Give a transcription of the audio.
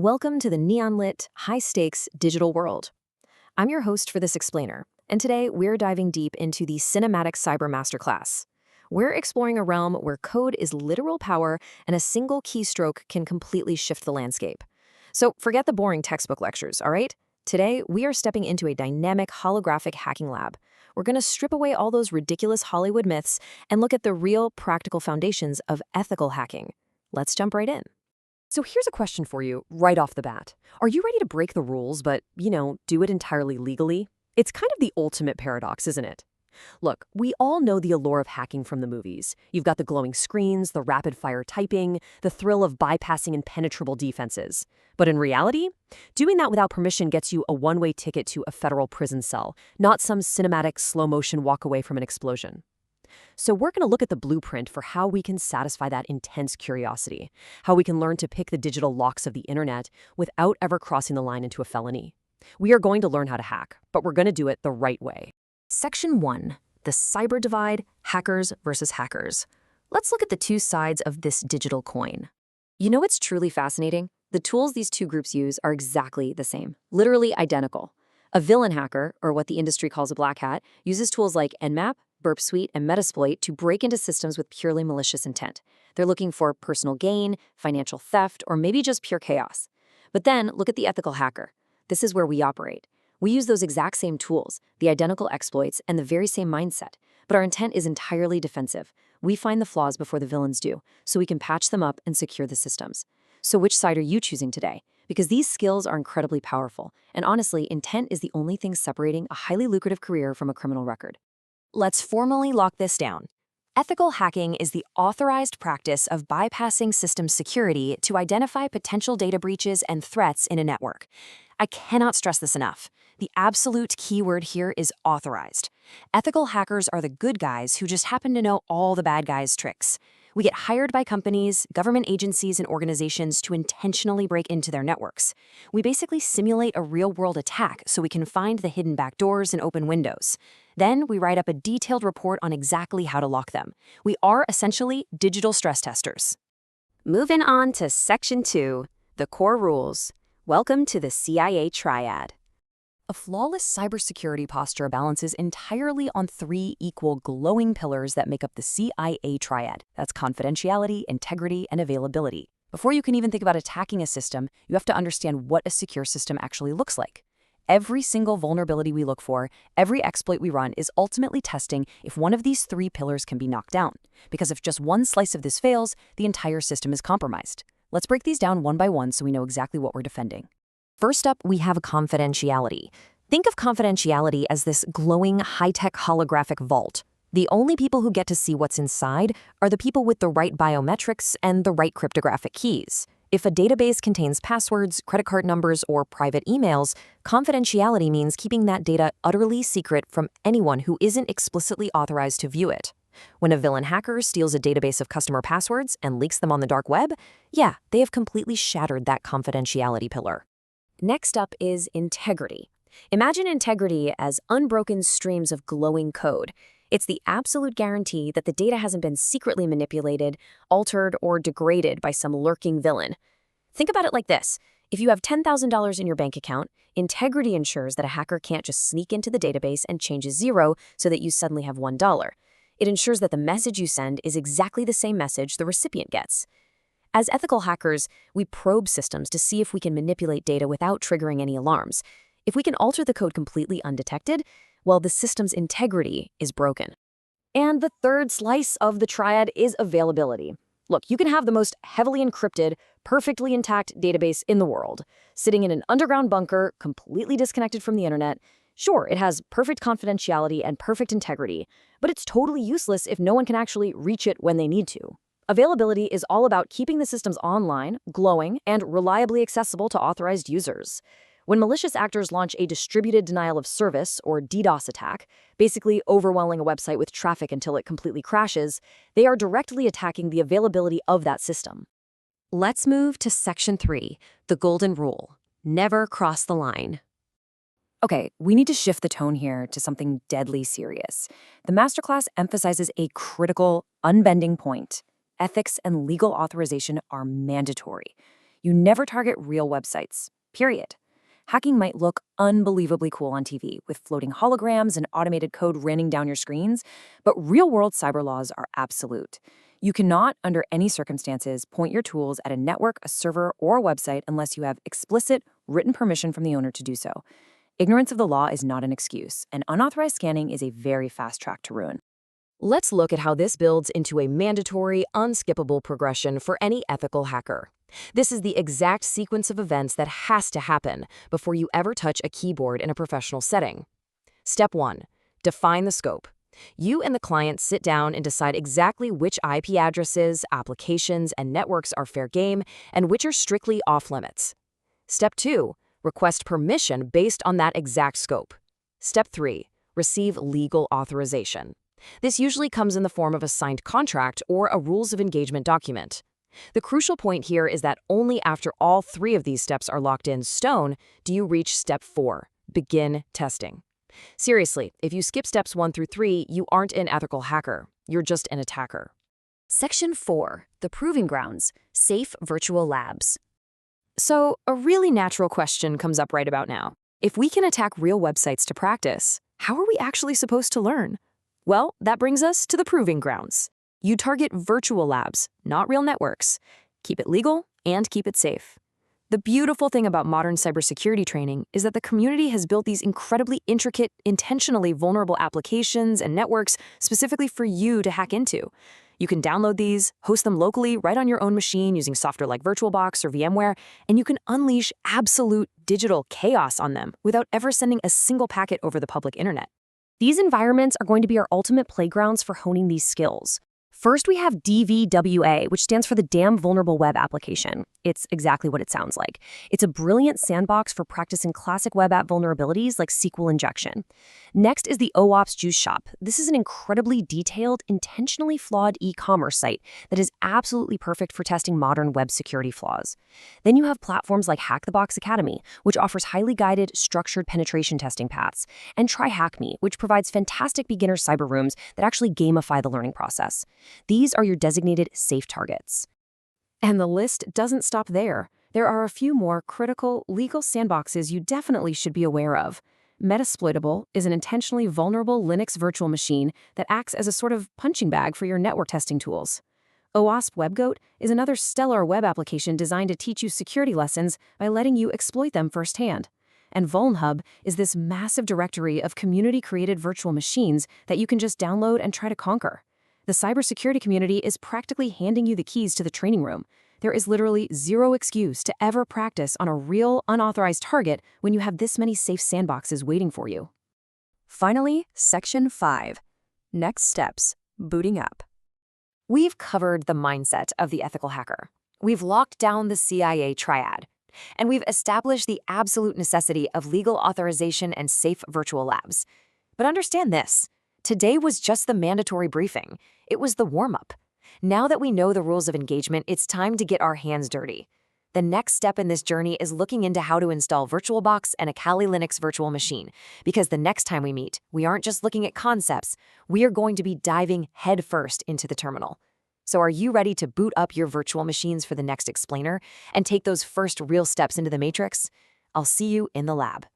Welcome to the neon-lit, high-stakes digital world. I'm your host for this explainer, and today we're diving deep into the cinematic cyber masterclass. We're exploring a realm where code is literal power and a single keystroke can completely shift the landscape. So forget the boring textbook lectures, all right? Today, we are stepping into a dynamic holographic hacking lab. We're going to strip away all those ridiculous Hollywood myths and look at the real, practical foundations of ethical hacking. Let's jump right in. So here's a question for you right off the bat. Are you ready to break the rules, but, do it entirely legally? It's kind of the ultimate paradox, isn't it? Look, we all know the allure of hacking from the movies. You've got the glowing screens, the rapid-fire typing, the thrill of bypassing impenetrable defenses. But in reality, doing that without permission gets you a one-way ticket to a federal prison cell, not some cinematic slow-motion walk away from an explosion. So we're going to look at the blueprint for how we can satisfy that intense curiosity, how we can learn to pick the digital locks of the internet without ever crossing the line into a felony. We are going to learn how to hack, but we're going to do it the right way. Section 1. The cyber divide, hackers versus hackers. Let's look at the two sides of this digital coin. You know what's truly fascinating? The tools these two groups use are exactly the same, literally identical. A villain hacker, or what the industry calls a black hat, uses tools like Nmap, Burp Suite, and Metasploit to break into systems with purely malicious intent. They're looking for personal gain, financial theft, or maybe just pure chaos. But then, look at the ethical hacker. This is where we operate. We use those exact same tools, the identical exploits, and the very same mindset. But our intent is entirely defensive. We find the flaws before the villains do, so we can patch them up and secure the systems. So which side are you choosing today? Because these skills are incredibly powerful, and honestly, intent is the only thing separating a highly lucrative career from a criminal record. Let's formally lock this down. Ethical hacking is the authorized practice of bypassing system security to identify potential data breaches and threats in a network. I cannot stress this enough. The absolute key word here is authorized. Ethical hackers are the good guys who just happen to know all the bad guys' tricks. We get hired by companies, government agencies, and organizations to intentionally break into their networks. We basically simulate a real-world attack so we can find the hidden backdoors and open windows. Then we write up a detailed report on exactly how to lock them. We are essentially digital stress testers. Moving on to Section 2, the core rules. Welcome to the C.I.A. Triad. A flawless cybersecurity posture balances entirely on three equal glowing pillars that make up the C.I.A. Triad. That's confidentiality, integrity, and availability. Before you can even think about attacking a system, you have to understand what a secure system actually looks like. Every single vulnerability we look for, every exploit we run is ultimately testing if one of these three pillars can be knocked down. Because if just one slice of this fails, the entire system is compromised. Let's break these down one by one so we know exactly what we're defending. First up, we have confidentiality. Think of confidentiality as this glowing, high-tech holographic vault. The only people who get to see what's inside are the people with the right biometrics and the right cryptographic keys. If a database contains passwords, credit card numbers, or private emails, confidentiality means keeping that data utterly secret from anyone who isn't explicitly authorized to view it. When a villain hacker steals a database of customer passwords and leaks them on the dark web, yeah, they have completely shattered that confidentiality pillar. Next up is integrity. Imagine integrity as unbroken streams of glowing code. It's the absolute guarantee that the data hasn't been secretly manipulated, altered, or degraded by some lurking villain. Think about it like this. If you have $10,000 in your bank account, integrity ensures that a hacker can't just sneak into the database and change a zero so that you suddenly have $1. It ensures that the message you send is exactly the same message the recipient gets. As ethical hackers, we probe systems to see if we can manipulate data without triggering any alarms. If we can alter the code completely undetected, well, the system's integrity is broken. And the third slice of the triad is availability. Look, you can have the most heavily encrypted, perfectly intact database in the world, sitting in an underground bunker, completely disconnected from the internet. Sure, it has perfect confidentiality and perfect integrity, but it's totally useless if no one can actually reach it when they need to. Availability is all about keeping the systems online, glowing, and reliably accessible to authorized users. When malicious actors launch a distributed denial of service, or DDoS attack, basically overwhelming a website with traffic until it completely crashes, they are directly attacking the availability of that system. Let's move to Section 3, the golden rule. Never cross the line. Okay, we need to shift the tone here to something deadly serious. The masterclass emphasizes a critical, unbending point. Ethics and legal authorization are mandatory. You never target real websites, period. Hacking might look unbelievably cool on TV with floating holograms and automated code raining down your screens, but real-world cyber laws are absolute. You cannot, under any circumstances, point your tools at a network, a server, or a website unless you have explicit, written permission from the owner to do so. Ignorance of the law is not an excuse, and unauthorized scanning is a very fast track to ruin. Let's look at how this builds into a mandatory, unskippable progression for any ethical hacker. This is the exact sequence of events that has to happen before you ever touch a keyboard in a professional setting. Step 1. Define the scope. You and the client sit down and decide exactly which IP addresses, applications, and networks are fair game and which are strictly off-limits. Step 2. Request permission based on that exact scope. Step 3. Receive legal authorization. This usually comes in the form of a signed contract or a rules of engagement document. The crucial point here is that only after all 3 of these steps are locked in stone do you reach step 4, begin testing. Seriously, if you skip steps 1 through 3, you aren't an ethical hacker. You're just an attacker. Section 4. The Proving Grounds. Safe Virtual Labs. So, a really natural question comes up right about now. If we can attack real websites to practice, how are we actually supposed to learn? Well, that brings us to the Proving Grounds. You target virtual labs, not real networks. Keep it legal and keep it safe. The beautiful thing about modern cybersecurity training is that the community has built these incredibly intricate, intentionally vulnerable applications and networks specifically for you to hack into. You can download these, host them locally right on your own machine using software like VirtualBox or VMware, and you can unleash absolute digital chaos on them without ever sending a single packet over the public internet. These environments are going to be our ultimate playgrounds for honing these skills. First, we have DVWA, which stands for the Damn Vulnerable Web Application. It's exactly what it sounds like. It's a brilliant sandbox for practicing classic web app vulnerabilities like SQL injection. Next is the OWASP Juice Shop. This is an incredibly detailed, intentionally flawed e-commerce site that is absolutely perfect for testing modern web security flaws. Then you have platforms like Hack the Box Academy, which offers highly guided, structured penetration testing paths, and Try Hack Me, which provides fantastic beginner cyber rooms that actually gamify the learning process. These are your designated safe targets. And the list doesn't stop there. There are a few more critical legal sandboxes you definitely should be aware of. Metasploitable is an intentionally vulnerable Linux virtual machine that acts as a sort of punching bag for your network testing tools. OWASP WebGoat is another stellar web application designed to teach you security lessons by letting you exploit them firsthand. And VulnHub is this massive directory of community-created virtual machines that you can just download and try to conquer. The cybersecurity community is practically handing you the keys to the training room. There is literally zero excuse to ever practice on a real, unauthorized target when you have this many safe sandboxes waiting for you. Finally, Section 5. Next steps. Booting up. We've covered the mindset of the ethical hacker. We've locked down the CIA Triad. And we've established the absolute necessity of legal authorization and safe virtual labs. But understand this. Today was just the mandatory briefing. It was the warm-up. Now that we know the rules of engagement, it's time to get our hands dirty. The next step in this journey is looking into how to install VirtualBox and a Kali Linux virtual machine, because the next time we meet, we aren't just looking at concepts, we are going to be diving headfirst into the terminal. So are you ready to boot up your virtual machines for the next explainer and take those first real steps into the matrix? I'll see you in the lab.